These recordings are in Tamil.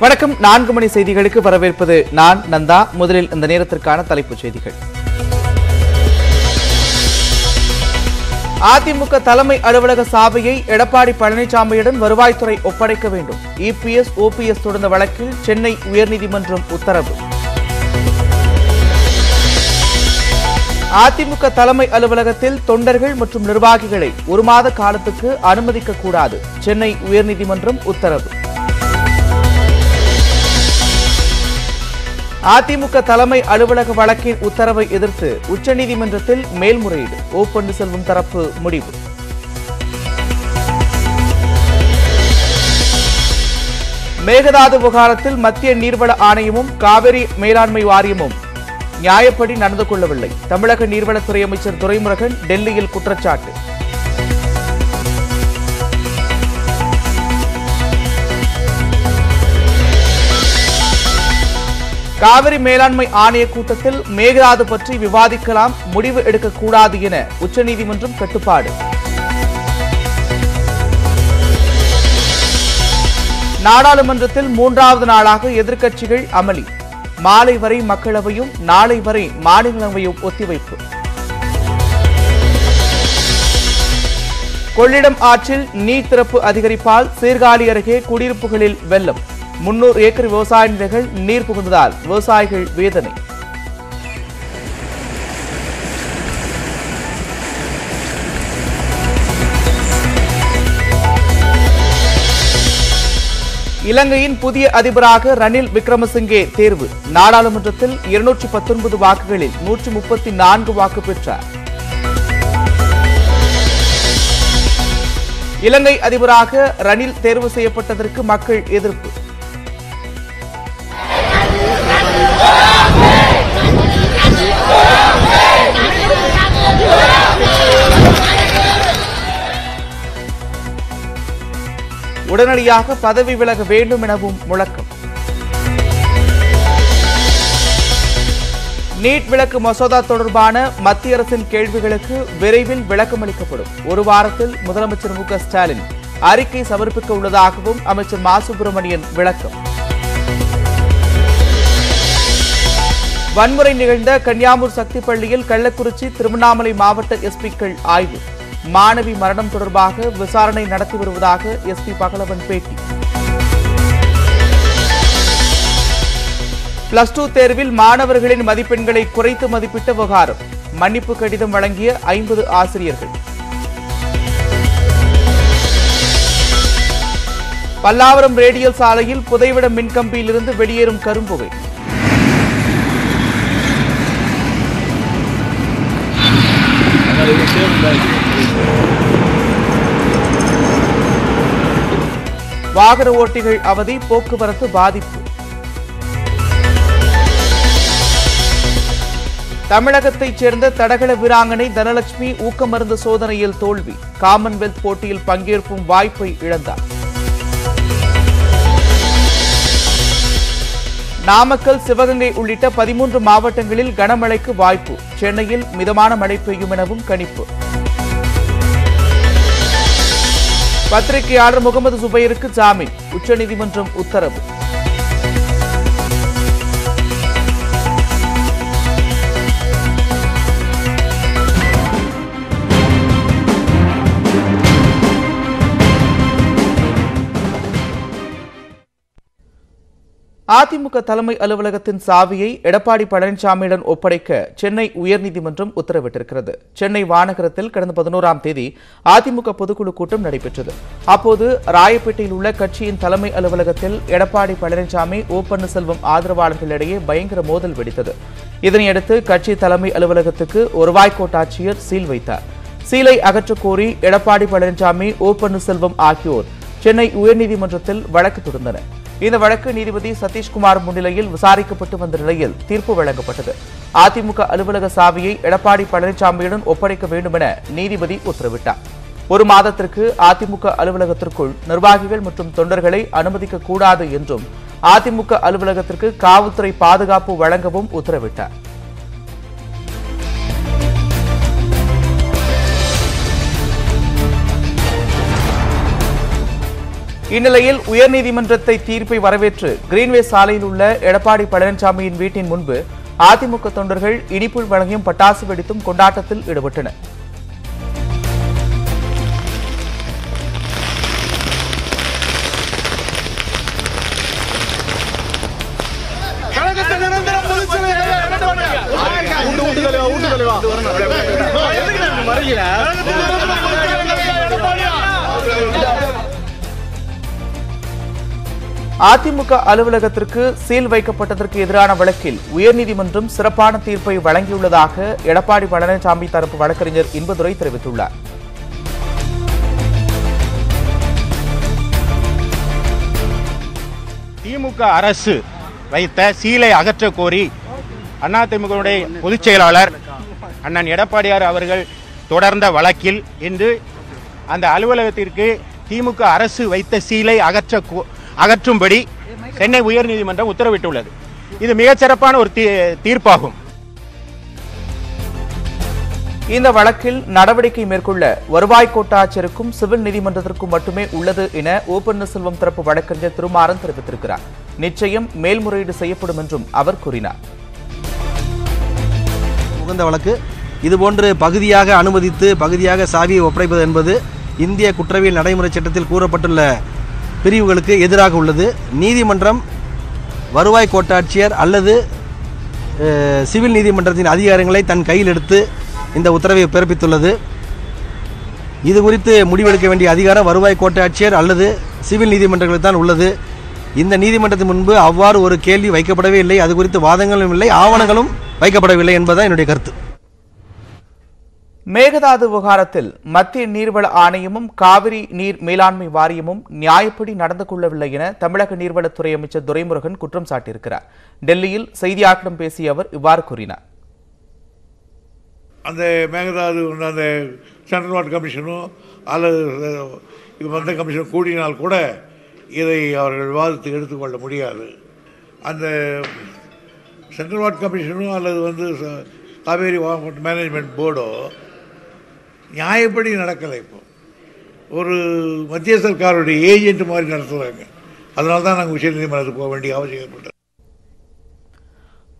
வணக்கம். 4 மணி செய்திகளுக்கு வரவேற்பது நான் நந்தா. முதலில் இந்த நேரத்திற்கான தலைப்புச் செய்திகள். அதிமுக தலைமை அலுவலக சாவியை எடப்பாடி பழனிசாமியிடம் வருவாய்த்துறை ஒப்படைக்க வேண்டும். இபிஎஸ் ஓபிஎஸ் தொடர்ந்த வழக்கில் சென்னை உயர்நீதிமன்றம் உத்தரவு. அதிமுக தலைமை அலுவலகத்தில் தொண்டர்கள் மற்றும் நிர்வாகிகளை 1 மாத காலத்துக்கு அனுமதிக்க கூடாது. சென்னை உயர்நீதிமன்றம் உத்தரவு. அதிமுக தலைமை அலுவலக வழக்கின் உத்தரவை எதிர்த்து உச்சநீதிமன்றத்தில் மேல்முறையீடு. ஓ பன்னீர்செல்வம் தரப்பு முடிவு. மேகதாது விவகாரத்தில் மத்திய நீர்வள ஆணையமும் காவிரி மேலாண்மை வாரியமும் நியாயப்படி நடந்து கொள்ளவில்லை. தமிழக நீர்வளத்துறை அமைச்சர் துரைமுருகன் டெல்லியில் குற்றச்சாட்டு. காவிரி மேலாண்மை ஆணைய கூட்டத்தில் மேகதாது பற்றி விவாதிக்கலாம், முடிவு எடுக்கக்கூடாது என உச்சநீதிமன்றம் கட்டுப்பாடு. நாடாளுமன்றத்தில் 3வது நாளாக எதிர்க்கட்சிகள் அமளி. மாலை வரை மக்களவையும் நாளை வரை மாநிலங்களவையும் ஒத்திவைப்பு. கொள்ளிடம் ஆற்றில் நீர் திறப்பு அதிகரிப்பால் சீர்காழி அருகே குடியிருப்புகளில் வெள்ளம். 300 ஏக்கர் விவசாய நிலங்கள் நீர் புகுந்ததால் விவசாயிகள் வேதனை. இலங்கையின் புதிய அதிபராக ரணில் விக்ரமசிங்கே தேர்வு. நாடாளுமன்றத்தில் 219 வாக்குகளில் 134 வாக்கு பெற்றார். இலங்கை அதிபராக ரணில் தேர்வு செய்யப்பட்டதற்கு மக்கள் எதிர்ப்பு. உடனடியாக பதவி விலக வேண்டும் எனவும் முழக்கம். நீட் விலக்கு மசோதா தொடர்பான மத்திய அரசின் கேள்விகளுக்கு விரைவில் விளக்கம் அளிக்கப்படும். 1 வாரத்தில் முதலமைச்சர் மு.க. ஸ்டாலின் அறிக்கை சமர்ப்பிக்க உள்ளதாகவும் அமைச்சர் மா. சுப்பிரமணியன் விளக்கம். வன்முறை நிகழ்ந்த கன்னியாகுமரி சக்தி பள்ளியில் கள்ளக்குறிச்சி, திருவண்ணாமலை மாவட்ட எஸ்பிக்கள் ஆய்வு. மாணவி மரணம் தொடர்பாக விசாரணை நடத்தி வருவதாக எஸ்பி பகலவன் பேட்டி. +2 தேர்வில் மாணவர்களின் மதிப்பெண்களை குறைத்து மதிப்பிட்ட விவகாரம். மன்னிப்பு கடிதம் வழங்கிய 50 ஆசிரியர்கள். பல்லாவரம் ரேடியல் சாலையில் புதைவிட மின்கம்பியிலிருந்து வெளியேறும் கரும்புகை. வாகன ஓட்டிகள் அவதி, போக்குவரத்து பாதிப்பு. தமிழகத்தைச் சேர்ந்த தடகள வீராங்கனை தனலட்சுமி ஊக்கமருந்து சோதனையில் தோல்வி. காமன்வெல்த் போட்டியில் பங்கேற்கும் வாய்ப்பை இழந்தார். நாமக்கல், சிவகங்கை உள்ளிட்ட 13 மாவட்டங்களில் கனமழைக்கு வாய்ப்பு. சென்னையில் மிதமான மழை பெய்யும் எனவும் கணிப்பு. பத்திரிகையாளர் முகமது சுபைருக்கு ஜாமீன். உச்சநீதிமன்றம் உத்தரவு. அதிமுக தலைமை அலுவலகத்தின் சாவியை எடப்பாடி பழனிசாமியிடம் ஒப்படைக்க சென்னை உயர்நீதிமன்றம் உத்தரவிட்டிருக்கிறது. சென்னை வானகரத்தில் கடந்த 11ஆம் தேதி அதிமுக பொதுக்குழு கூட்டம் நடைபெற்றது. அப்போது ராயப்பேட்டையில் உள்ள கட்சியின் தலைமை அலுவலகத்தில் எடப்பாடி பழனிசாமி, ஓ பன்னீர்செல்வம் ஆதரவாளர்களிடையே பயங்கர மோதல் வெடித்தது. இதனையடுத்து கட்சி தலைமை அலுவலகத்துக்கு வருவாய் கோட்டாட்சியர் சீல் வைத்தார். சீலை அகற்றக் கோரி எடப்பாடி பழனிசாமி, ஓ பன்னீர்செல்வம் ஆகியோர் சென்னை உயர்நீதிமன்றத்தில் வழக்கு தொடர்ந்தனர். இந்த வழக்கு நீதிபதி சதீஷ்குமார் முன்னிலையில் விசாரிக்கப்பட்டு வந்த நிலையில் தீர்ப்பு வழங்கப்பட்டது. அதிமுக அலுவலக சாவியை எடப்பாடி பழனிசாமியிடம் ஒப்படைக்க வேண்டும் என நீதிபதி உத்தரவிட்டார். 1 மாதத்திற்கு அதிமுக அலுவலகத்திற்குள் நிர்வாகிகள் மற்றும் தொண்டர்களை அனுமதிக்க கூடாது என்றும் அதிமுக அலுவலகத்திற்கு காவல்துறை பாதுகாப்பு வழங்கவும் உத்தரவிட்டார். இந்நிலையில் உயர்நீதிமன்றத்தை தீர்ப்பை வரவேற்று கிரீன்வே சாலையில் உள்ள எடப்பாடி பழனிசாமியின் வீட்டின் முன்பு அதிமுக தொண்டர்கள் இனிப்பு வழங்கியும் பட்டாசு வெடித்தும் கொண்டாட்டத்தில் ஈடுபட்டனர். அதிமுக அலுவலகத்திற்கு சீல் வைக்கப்பட்டதற்கு எதிரான வழக்கில் உயர்நீதிமன்றம் சிறப்பான தீர்ப்பை வழங்கியுள்ளதாக எடப்பாடி பழனிசாமி தரப்பு வழக்கறிஞர் இன்பதுரை தெரிவித்துள்ளார். திமுக அரசு வைத்த சீலை அகற்ற கோரி அதிமுகவுடைய பொதுச் செயலாளர் அண்ணன் எடப்பாடியார் அவர்கள் தொடர்ந்த வழக்கில் இன்று அந்த அலுவலகத்திற்கு திமுக அரசு வைத்த சீலை அகற்றும்படி சென்னை உயர்நீதிமன்றம் உத்தரவிட்டுள்ளது. இது மிகச் சிறப்பான ஒரு தீர்ப்பாகும். இந்த வழக்கில் நடவடிக்கை மேற்கொள்ள வருவாய் கோட்டாட்சியருக்கும் சிவில் நீதிமன்றத்திற்கும் மட்டுமே உள்ளது என ஓ பன்னீர்செல்வம் தரப்பு வழக்கறிஞர் திருமாறன் தெரிவித்திருக்கிறார். நிச்சயம் மேல்முறையீடு செய்யப்படும் என்றும் அவர் கூறினார். உகந்த வழக்கு இதுபோன்று பகுதியாக அனுமதித்து பகுதியாக சாவியை ஒப்படைப்பது என்பது இந்திய குற்றவியல் நடைமுறை சட்டத்தில் கூறப்பட்டுள்ள பிரிவுகளுக்கு எதிராக உள்ளது. நீதிமன்றம் வருவாய் கோட்டாட்சியர் அல்லது சிவில் நீதிமன்றத்தின் அதிகாரங்களை தன் கையில் எடுத்து இந்த உத்தரவை பிறப்பித்துள்ளது. இது குறித்து முடிவெடுக்க வேண்டிய அதிகாரம் வருவாய் கோட்டாட்சியர் அல்லது சிவில் நீதிமன்றங்களுக்கு தான் உள்ளது. இந்த நீதிமன்றத்தின் முன்பு அவ்வாறு ஒரு கேள்வி வைக்கப்படவே இல்லை. அது குறித்து வாதங்களும் இல்லை, ஆவணங்களும் வைக்கப்படவில்லை என்பதுதான் என்னுடைய கருத்து. மேகதாது விவகாரத்தில் மத்திய நீர்வள ஆணையமும் காவிரி நீர் மேலாண்மை வாரியமும் நியாயப்படி நடந்து கொள்ளவில்லை என தமிழக நீர்வளத்துறை அமைச்சர் துரைமுருகன் குற்றம் சாட்டியிருக்கிறார். டெல்லியில் செய்தியாளர்களிடம் பேசிய அவர் இவ்வாறு கூறினார். அந்த மேகதாது அந்த சென்ட்ரல் வாட்டர் கமிஷனோ அல்லது வந்த கமிஷன் கூடினால் கூட இதை அவர்கள் விவாதத்துக்கு எடுத்துக்கொள்ள முடியாது. அந்த சென்ட்ரல் வாட்டர் கமிஷனோ அல்லது காவேரி மேனேஜ்மெண்ட் போர்டோ நியாயப்படி நடக்கலை. இப்போ ஒரு மத்திய சர்க்காருடைய ஏஜென்ட் மாதிரி நடத்துகிறாங்க. அதனால தான் நாங்கள் உச்சநீதிமன்றத்துக்கு போக வேண்டிய அவசியம் ஏற்பட்டது.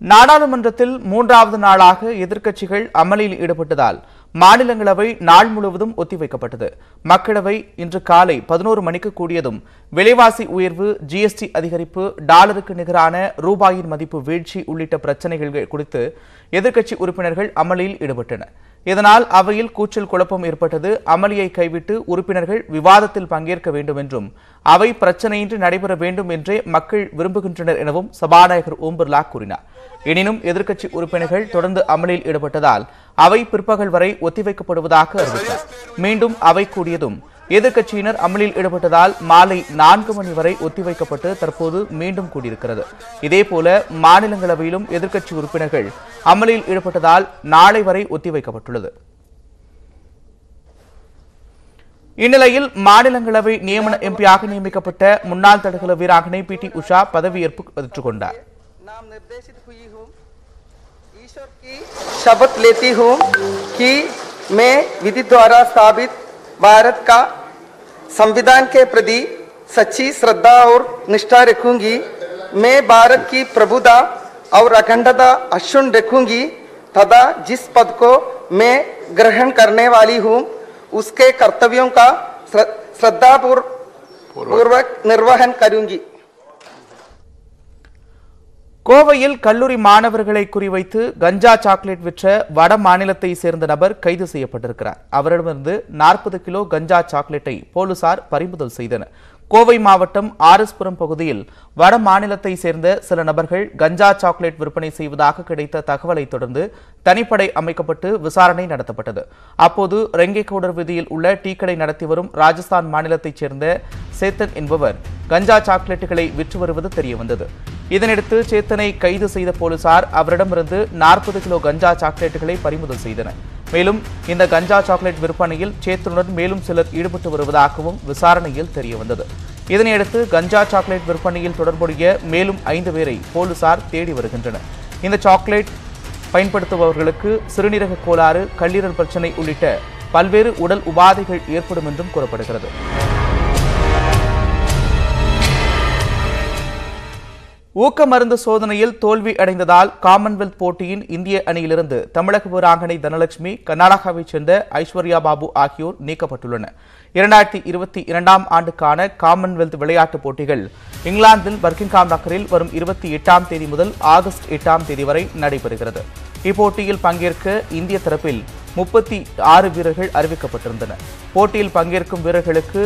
நாடாளுமன்றத்தில் 3வது நாளாக எதிர்க்கட்சிகள் அமளியில் ஈடுபட்டதால் மாநிலங்களவை நாள் முழுவதும் ஒத்திவைக்கப்பட்டது. மக்களவை இன்று காலை 11 மணிக்கு கூடியதும் விலைவாசி உயர்வு, ஜிஎஸ்டி அதிகரிப்பு, டாலருக்கு நிகரான ரூபாயின் மதிப்பு வீழ்ச்சி உள்ளிட்ட பிரச்சினைகள் குறித்து எதிர்க்கட்சி உறுப்பினர்கள் அமளியில் ஈடுபட்டனர். இதனால் அவையில் கூச்சல் குழப்பம் ஏற்பட்டது. அமளியை கைவிட்டு உறுப்பினர்கள் விவாதத்தில் பங்கேற்க வேண்டும் என்றும் அவை பிரச்சனையின்றி நடைபெற வேண்டும் என்றே மக்கள் விரும்புகின்றனர் எனவும் சபாநாயகர் ஓம் பிர்லா கூறினார். எனினும் எதிர்க்கட்சி உறுப்பினர்கள் தொடர்ந்து அமளியில் ஈடுபட்டதால் அவை பிற்பகல் வரை ஒத்திவைக்கப்படுவதாக அறிவித்தார். மீண்டும் அவை கூடியதும் எதிர்க்கட்சியினர் அமளியில் ஈடுபட்டதால் மாலை 4 மணி வரை ஒத்திவைக்கப்பட்டு தற்போது மீண்டும் கூடியிருக்கிறது. இதேபோல மாநிலங்களவையிலும் எதிர்க்கட்சி உறுப்பினர்கள் அமளியில் ஈடுபட்டதால் நாளை வரை ஒத்திவைக்கப்பட்டுள்ளது. இந்நிலையில் மாநிலங்களவை நியமன எம்பியாக நியமிக்கப்பட்ட முன்னாள் தடகள வீராங்கனை PT உஷா பதவியேற்பு பெற்றுக் கொண்டார். ईश्वर की शपथ लेती हूं कि मैं विधि द्वारा स्थापित भारत का संविधान के प्रति सच्ची श्रद्धा और निष्ठा रखूंगी। मैं भारत की प्रभुता और अखंडता अक्षुण्ण रखूंगी तथा जिस पद को मैं ग्रहण करने वाली हूं उसके कर्तव्यों का श्रद्धापूर्वक निर्वहन करूंगी. கோவையில் கல்லூரி மாணவர்களை குறிவைத்து கஞ்சா சாக்லேட் விற்ற வட மாநிலத்தை சேர்ந்த நபர் கைது செய்யப்பட்டிருக்கிறார். அவரிடமிருந்து 40 கிலோ கஞ்சா சாக்லேட்டை போலீசார் பறிமுதல் செய்தனர். கோவை மாவட்டம் ஆர்எஸ்புரம் பகுதியில் வட மாநிலத்தை சேர்ந்த சில நபர்கள் கஞ்சா சாக்லேட் விற்பனை செய்வதாக கிடைத்த தகவலை தொடர்ந்து தனிப்படை அமைக்கப்பட்டு விசாரணை நடத்தப்பட்டது. அப்போது ரெங்கேகவுடர் வீதியில் உள்ள டீக்கடை நடத்தி வரும் ராஜஸ்தான் மாநிலத்தைச் சேர்ந்த சேத்தன் என்பவர் கஞ்சா சாக்லேட்டுகளை விற்று வருவது தெரியவந்தது. இதனையடுத்து சேத்தனை கைது செய்த போலீசார் அவரிடமிருந்து 40 கிலோ கஞ்சா சாக்லேட்டுகளை பறிமுதல் செய்தனர். மேலும் இந்த கஞ்சா சாக்லேட் விற்பனையில் சேத்தனுடன் மேலும் சிலர் ஈடுபட்டு வருவதாகவும் விசாரணையில் தெரியவந்தது. இதனையடுத்து கஞ்சா சாக்லேட் விற்பனையில் தொடர்புடைய மேலும் 5 பேரை போலீசார் தேடி வருகின்றனர். இந்த சாக்லேட் பயன்படுத்துபவர்களுக்கு சிறுநீரக கோளாறு, கல்லீரல் பிரச்சினை உள்ளிட்ட பல்வேறு உடல் உபாதைகள் ஏற்படும் என்றும் கூறப்படுகிறது. ஊக்க மருந்து சோதனையில் தோல்வி அடைந்ததால் காமன்வெல்த் போட்டியின் இந்திய அணியிலிருந்து தமிழக வீராங்கனை தனலட்சுமி, கர்நாடகாவைச் சேர்ந்த ஐஸ்வர்யா பாபு ஆகியோர் நீக்கப்பட்டுள்ளனர். 2022ஆம் ஆண்டுக்கான காமன்வெல்த் விளையாட்டுப் போட்டிகள் இங்கிலாந்தில் பர்கிங்ஹாம் நகரில் வரும் 28ஆம் தேதி முதல் ஆகஸ்ட் 8ஆம் தேதி வரை நடைபெறுகிறது. இப்போட்டியில் பங்கேற்க இந்திய தரப்பில் 36 வீரர்கள் அறிவிக்கப்பட்டிருந்தனர். போட்டியில் பங்கேற்கும் வீரர்களுக்கு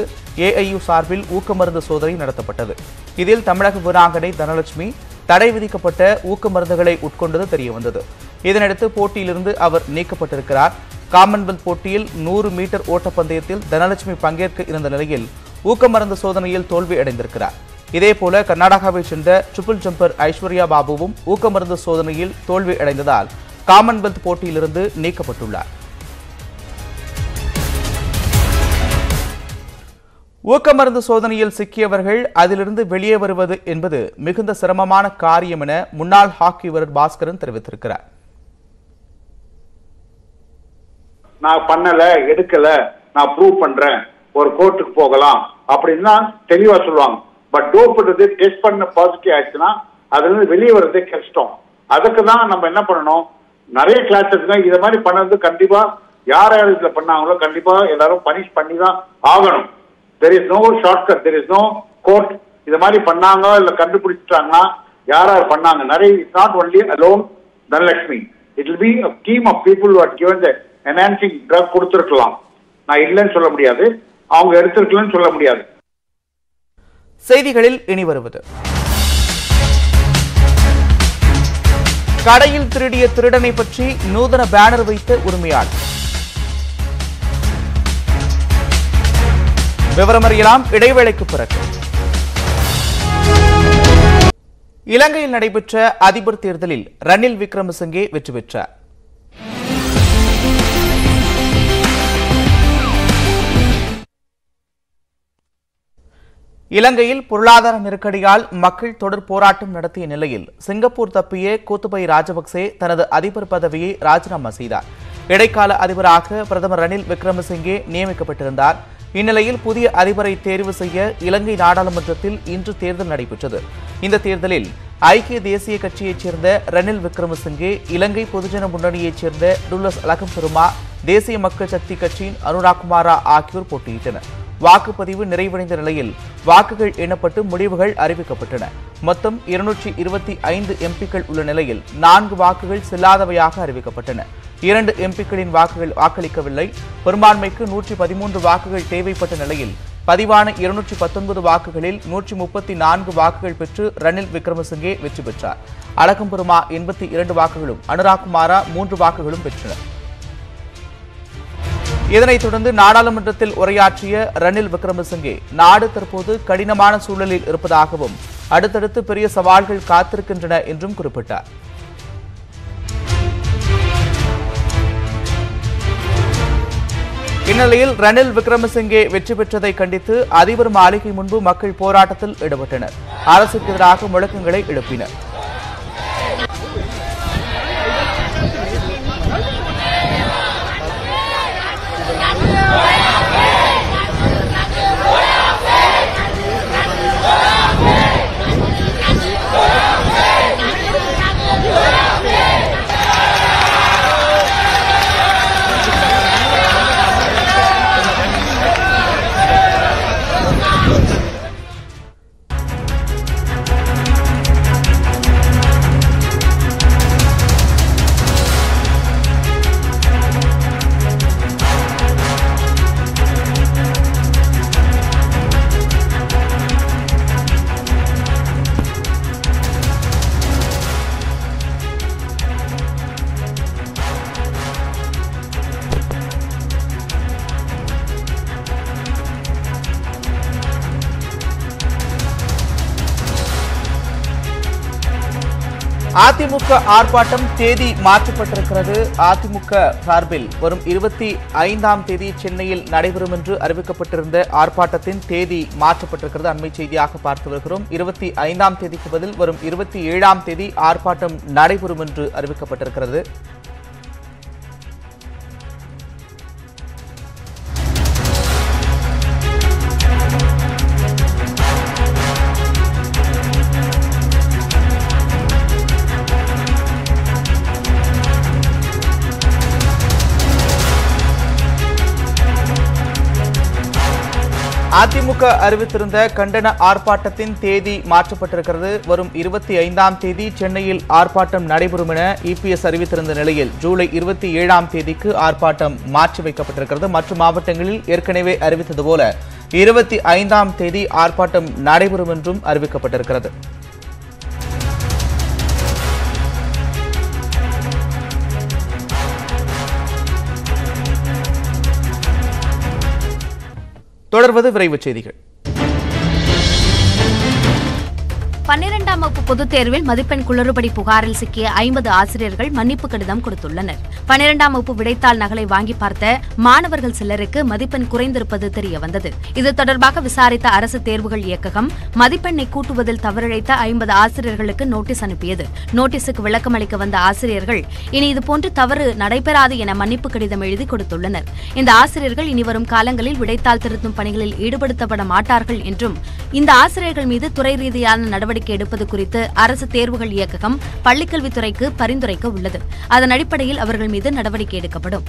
AIU சார்பில் ஊக்கமருந்து சோதனை நடத்தப்பட்டது. இதில் தமிழக வீராங்கனை தனலட்சுமி தடை விதிக்கப்பட்ட ஊக்க மருந்துகளை உட்கொண்டது தெரியவந்தது. இதனையடுத்து போட்டியிலிருந்து அவர் நீக்கப்பட்டிருக்கிறார். காமன்வெல்த் போட்டியில் 100 மீட்டர் ஓட்டப்பந்தயத்தில் தனலட்சுமி பங்கேற்க இருந்த நிலையில் ஊக்கமருந்து சோதனையில் தோல்வி அடைந்திருக்கிறார். இதேபோல கர்நாடகாவைச் சேர்ந்த ட்ரிபிள் ஜம்பர் ஐஸ்வர்யா பாபுவும் ஊக்கமருந்து சோதனையில் தோல்வி அடைந்ததால் காமன்வெல்த் போட்டியிலிருந்து நீக்கப்பட்டுள்ளார். ஊக்கமருந்து சோதனையில் சிக்கியவர்கள் அதிலிருந்து வெளியே வருவது என்பது மிகுந்த சிரமமான காரியம் என முன்னாள் ஹாக்கி வீரர் பாஸ்கரன் தெரிவித்திருக்கிறார். நான் பண்ணல, எடுக்கல, நான் ப்ரூவ் பண்றேன், ஒரு கோர்ட்டுக்கு போகலாம் அப்படின்னா தெளிவா சொல்லுவாங்க. பட் டோப் பண்றது டெஸ்ட் பண்ண பாசிட்டிவ் ஆயிடுச்சுன்னா அதுல இருந்து வெளியே வர்றதே கஷ்டம். அதுக்கு தான் நம்ம என்ன பண்ணணும், நிறைய கிளாஸஸ் இதை மாதிரி பண்ணது கண்டிப்பா யார் யார் இதுல பண்ணாங்களோ கண்டிப்பா எல்லாரும் பனிஷ் பண்ணி தான் ஆகணும். there is no shortcut, there is no court. இது மாதிரி பண்ணாங்க இல்ல கண்டுபிடிச்சிட்டாங்கன்னா யார் யார் பண்ணாங்க நிறைய. it's not only alone Dhanalakshmi, it will be a team of people who are given the enhancing drug கொடுத்திருக்கலாம். நான் இல்லைன்னு சொல்ல முடியாது, அவங்க எடுத்திருக்கலன்னு சொல்ல முடியாது. செய்திகளில் இனி வருவது, கடையில் திருடிய திருடனை பற்றி நூதன பேனர் வைத்த உரிமையாளர். விவரம் அறியலாம் இடைவேளைக்கு பிறகு. இலங்கையில் நடைபெற்ற அதிபர் தேர்தலில் ரணில் விக்ரமசிங்கே வெற்றி பெற்றார். இலங்கையில் பொருளாதார நெருக்கடியால் மக்கள் தொடர் போராட்டம் நடத்திய நிலையில் சிங்கப்பூர் தப்பிய கோத்தபய ராஜபக்சே தனது அதிபர் பதவியை ராஜினாமா செய்தார். இடைக்கால அதிபராக பிரதமர் ரணில் விக்ரமசிங்கே நியமிக்கப்பட்டிருந்தார். இந்நிலையில் புதிய அதிபரை தேர்வு செய்ய இலங்கை நாடாளுமன்றத்தில் இன்று தேர்தல் நடைபெற்றது. இந்த தேர்தலில் ஐக்கிய தேசிய கட்சியைச் சேர்ந்த ரணில் விக்ரமசிங்கே, இலங்கை பொதுஜன முன்னணியைச் சேர்ந்த டுல்லஸ் அலகம்பெருமா, தேசிய மக்கள் சக்தி கட்சியின் அனுராகுமாரா ஆகியோர் போட்டியிட்டனர். வாக்குப்பதிவு நிறைவடைந்த நிலையில் வாக்குகள் எண்ணப்பட்டு முடிவுகள் அறிவிக்கப்பட்டன. மொத்தம் 225 எம்பிக்கள் உள்ள நிலையில் 4 வாக்குகள் செல்லாதவையாக அறிவிக்கப்பட்டன. 2 எம்பிக்களின் வாக்குகள் வாக்களிக்கவில்லை. பெரும்பான்மைக்கு 113 வாக்குகள் தேவைப்பட்ட நிலையில் பதிவான 219 வாக்குகளில் 134 வாக்குகள் பெற்று ரணில் விக்ரமசிங்கே வெற்றி பெற்றார். அலகம்பெருமா 82 வாக்குகளும், அனுராகுமாரா 3 வாக்குகளும் பெற்றனர். இதனைத் தொடர்ந்து நாடாளுமன்றத்தில் உரையாற்றிய ரணில் விக்ரமசிங்கே, நாடு தற்போது கடினமான சூழலில் இருப்பதாகவும் அடுத்தடுத்து பெரிய சவால்கள் காத்திருக்கின்றன என்றும் குறிப்பிட்டார். இந்நிலையில் ரணில் விக்ரமசிங்கே வெற்றி பெற்றதை கண்டித்து அதிபர் மாளிகை முன்பு மக்கள் போராட்டத்தில் ஈடுபட்டனர். அரசுக்கு எதிராக முழக்கங்களை எழுப்பினர். அதிமுக ஆர்ப்பாட்டம் தேதி மாற்றப்பட்டிருக்கிறது. அதிமுக சார்பில் வரும் 25ஆம் தேதி சென்னையில் நடைபெறும் என்று அறிவிக்கப்பட்டிருந்த ஆர்ப்பாட்டத்தின் தேதி மாற்றப்பட்டிருக்கிறது. அண்மை செய்தியாக பார்த்து வருகிறோம். 25ஆம் தேதிக்கு பதில் வரும் 27ஆம் தேதி ஆர்ப்பாட்டம் நடைபெறும் என்று அறிவிக்கப்பட்டிருக்கிறது. அதிமுக அறிவித்திருந்த கண்டன ஆர்ப்பாட்டத்தின் தேதி மாற்றப்பட்டிருக்கிறது. வரும் 25ஆம் தேதி சென்னையில் ஆர்ப்பாட்டம் நடைபெறும் என இபிஎஸ் அறிவித்திருந்த நிலையில் ஜூலை 27ஆம் தேதிக்கு ஆர்ப்பாட்டம் மாற்றி வைக்கப்பட்டிருக்கிறது. மற்ற மாவட்டங்களில் ஏற்கனவே அறிவித்தது போல 25ஆம் தேதி ஆர்ப்பாட்டம் நடைபெறும் என்றும் அறிவிக்கப்பட்டிருக்கிறது. தொடர்வது விரைவுச் செய்திகள். 12ஆம் வகுப்பு பொதுத் தேர்வில் மதிப்பெண் குளறுபடி புகாரில் சிக்கிய 50 ஆசிரியர்கள் மன்னிப்பு கடிதம் கொடுத்துள்ளனர். 12ஆம் வகுப்பு விடைத்தாள் நகலை வாங்கி பார்த்த மாணவர்கள் சிலருக்கு மதிப்பெண் குறைந்திருப்பது தெரியவந்தது. இது தொடர்பாக விசாரித்த அரசு தேர்வுகள் இயக்ககம் மதிப்பெண்ணை கூட்டுவதில் தவறிழைத்த 50 ஆசிரியர்களுக்கு நோட்டீஸ் அனுப்பியது. நோட்டீஸுக்கு விளக்கம் அளிக்க வந்த ஆசிரியர்கள் இனி இதுபோன்று தவறு நடைபெறாது என மன்னிப்பு கடிதம் எழுதி கொடுத்துள்ளனர். இந்த ஆசிரியர்கள் இனிவரும் காலங்களில் விடைத்தாள் திருத்தும் பணிகளில் ஈடுபடுத்தப்பட மாட்டார்கள் என்றும் இந்த ஆசிரியர்கள் மீது துறை ரீதியான நடவடிக்கை எடுப்பது குறித்து அரசு தேர்வுகள் இயக்ககம் பள்ளிக்கல்வித்துறைக்கு பரிந்துரைக்க உள்ளது. அதன் அடிப்படையில் அவர்கள் மீது நடவடிக்கை எடுக்கப்படும்.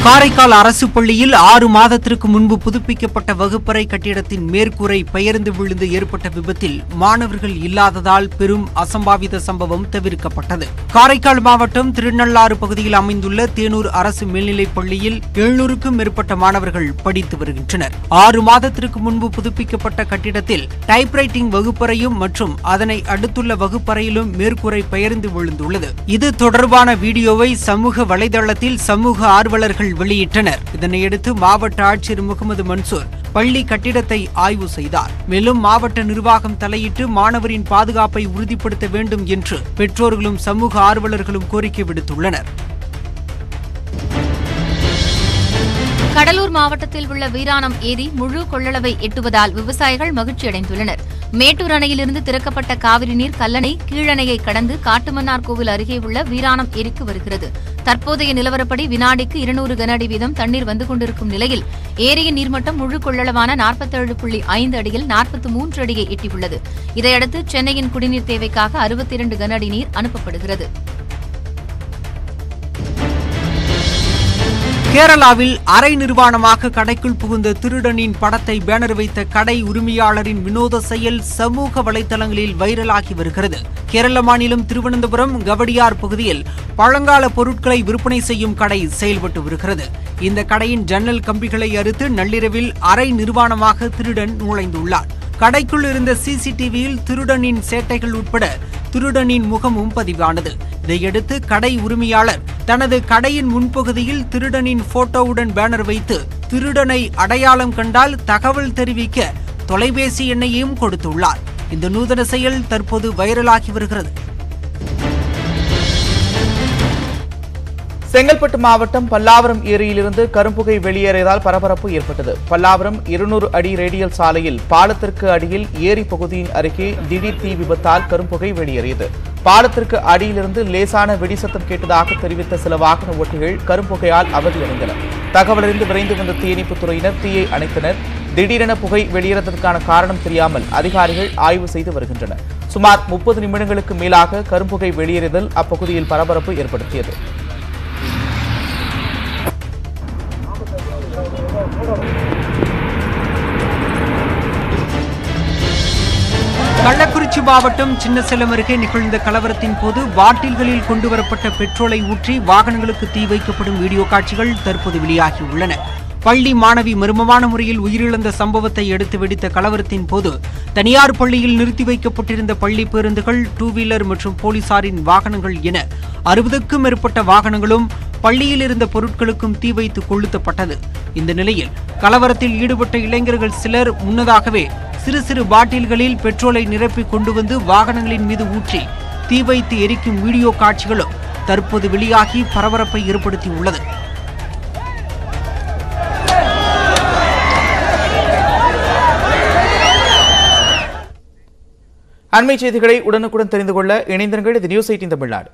காரைக்கால் அரசு பள்ளியில் 6 மாதத்திற்கு முன்பு புதுப்பிக்கப்பட்ட வகுப்பறை கட்டிடத்தின் மேற்கூரை பெயர்ந்து விழுந்து ஏற்பட்ட விபத்தில் மாணவர்கள் இல்லாததால் பெரும் அசம்பாவித சம்பவம் தவிர்க்கப்பட்டது. காரைக்கால் மாவட்டம் திருநள்ளாறு பகுதியில் அமைந்துள்ள தேனூர் அரசு மேல்நிலைப் பள்ளியில் 700க்கும் மேற்பட்ட மாணவர்கள் படித்து வருகின்றனர். 6 மாதத்திற்கு முன்பு புதுப்பிக்கப்பட்ட கட்டிடத்தில் டைப்ரைட்டிங் வகுப்பறையும் மற்றும் அதனை அடுத்துள்ள வகுப்பறையிலும் மேற்கூரை பெயர்ந்து விழுந்துள்ளது. இது தொடர்பான வீடியோவை சமூக வலைதளத்தில் சமூக ஆர்வலர்கள் வெளியிட்டனர். இதனையடுத்து மாவட்ட ஆட்சியர் முகமது மன்சூர் பள்ளி கட்டிடத்தை ஆய்வு செய்தார். மேலும் மாவட்ட நிர்வாகம் தலையிட்டு மாணவரின் பாதுகாப்பை உறுதிப்படுத்த வேண்டும் என்று பெற்றோர்களும் சமூக ஆர்வலர்களும் கோரிக்கை விடுத்துள்ளனர். கடலூர் மாவட்டத்தில் உள்ள வீராணம் ஏரி முழு கொள்ளளவை எட்டுவதால் விவசாயிகள் மகிழ்ச்சியடைந்துள்ளனர். மேட்டூர் அணையிலிருந்து திறக்கப்பட்ட காவிரி நீர் கல்லணை கீழணையை கடந்து காட்டுமன்னார் கோவில் அருகே உள்ள வீராணம் ஏரிக்கு வருகிறது. தற்போதைய நிலவரப்படி வினாடிக்கு 200 கன அடி வீதம் தண்ணீர் வந்து கொண்டிருக்கும் நிலையில் ஏரியின் நீர்மட்டம் முழு கொள்ளளவான 47.5 அடியில் 43 அடியை எட்டியுள்ளது. இதையடுத்து சென்னையின் குடிநீர் தேவைக்காக 62 கன அடி நீர் அனுப்பப்படுகிறது. கேரளாவில் அரை நிர்வாணமாக கடைக்குள் புகுந்த திருடனின் படத்தை பேனர் வைத்த கடை உரிமையாளரின் வினோத செயல் சமூக வலைதளங்களில் வைரலாகி வருகிறது. கேரள மாநிலம் திருவனந்தபுரம் கவடியார் பகுதியில் பழங்கால பொருட்களை விற்பனை செய்யும் கடை செயல்பட்டு வருகிறது. இந்த கடையின் ஜன்னல் கம்பிகளை அறுத்து நள்ளிரவில் அரை நிர்வாணமாக திருடன் நுழைந்துள்ளார். கடைக்குள் இருந்த சிசிடிவியில் திருடனின் சேட்டைகள் உட்பட திருடனின் முகமும் பதிவானது. இதையடுத்து கடை உரிமையாளர் தனது கடையின் முன்பகுதியில் திருடனின் போட்டோவுடன் பேனர் வைத்து திருடனை அடையாளம் கண்டால் தகவல் தெரிவிக்க தொலைபேசி எண்ணையும் கொடுத்துள்ளார். இந்த நூதன செயல் தற்போது வைரலாகி வருகிறது. செங்கல்பட்டு மாவட்டம் பல்லாவரம் ஏரியிலிருந்து கரும்புகை வெளியேறியதால் பரபரப்பு ஏற்பட்டது. பல்லாவரம் 200 அடி ரேடியல் சாலையில் பாலத்திற்கு அடியில் ஏரி பகுதியின் அருகே திடீர் தீ விபத்தால் கரும்புகை வெளியேறியது. பாலத்திற்கு அடியிலிருந்து லேசான வெடிசத்தம் கேட்டதாக தெரிவித்த சில வாகன ஓட்டிகள் கரும்புகையால் அவதியடைந்தனர். தகவலறிந்து விரைந்து வந்த தீயணைப்புத் துறையினர் தீயை அணைத்தனர். திடீரென புகை வெளியேறதற்கான காரணம் தெரியாமல் அதிகாரிகள் ஆய்வு செய்து வருகின்றனர். சுமார் 30 நிமிடங்களுக்கு மேலாக கரும்புகை வெளியேறியதில் அப்பகுதியில் பரபரப்பு ஏற்படுத்தியது. கள்ளக்குறிச்சி மாவட்டம் சின்னசேலம் அருகே நிகழ்ந்த கலவரத்தின் போது பாட்டில்களில் கொண்டுவரப்பட்ட பெட்ரோலை ஊற்றி வாகனங்களுக்கு தீ வைக்கப்படும் வீடியோ காட்சிகள் தற்போது வெளியாகியுள்ளன. பள்ளி மாணவி மர்மமான முறையில் உயிரிழந்த சம்பவத்தை அடுத்து வெடித்த கலவரத்தின் போது தனியார் பள்ளியில் நிறுத்தி வைக்கப்பட்டிருந்த பள்ளி பேருந்துகள், 2 வீலர் மற்றும் போலீசாரின் வாகனங்கள் என 60க்கும் மேற்பட்ட வாகனங்களும் பள்ளியில் இருந்த பொருட்களுக்கும் தீ வைத்து கொளுத்தப்பட்டது. இந்த நிலையில் கலவரத்தில் ஈடுபட்ட இளைஞர்கள் சிலர் முன்னதாகவே சிறு சிறு பாட்டில்களில் பெட்ரோலை நிரப்பி கொண்டு வந்து வாகனங்களின் மீது ஊற்றி தீ வைத்து எரிக்கும் வீடியோ காட்சிகளும் தற்போது வெளியாகி பரபரப்பை ஏற்படுத்தியுள்ளது. அண்மை செய்திகளை உடனுக்குடன் தெரிந்து கொள்ள இணைந்திருங்கள். இது நியூஸ் 18 தமிழ்நாடு.